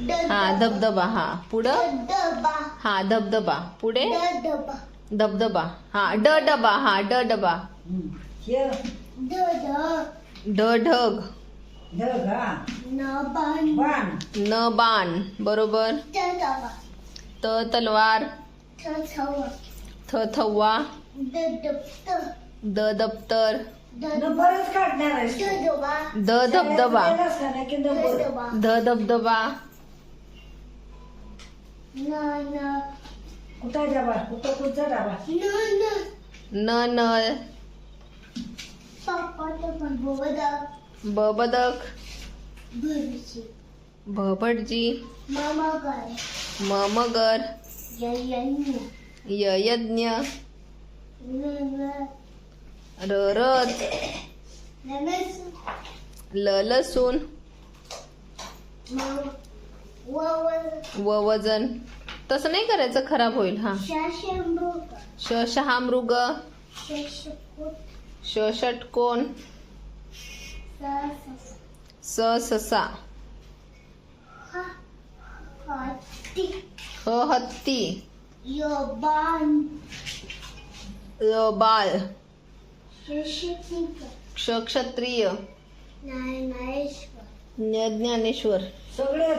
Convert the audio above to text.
हा धबधबा. हा पुढं हा धबधबा. पुढे धबधबा. हा डबा. हा डबा. ढग. न बाण. बरोबर. तलवार. थवा. दप्तर. धबधबा. धबधबा. नळ. बदक. भटजी. मगर. यज्ञ. रथ. लसूण. वजन. तसं नाही करायचं, खराब होईल. हा शहामृग. षटकोन. ससा. हत्ती. बाळ. क्षत्रिय. ज्ञानेश्वर. सगळे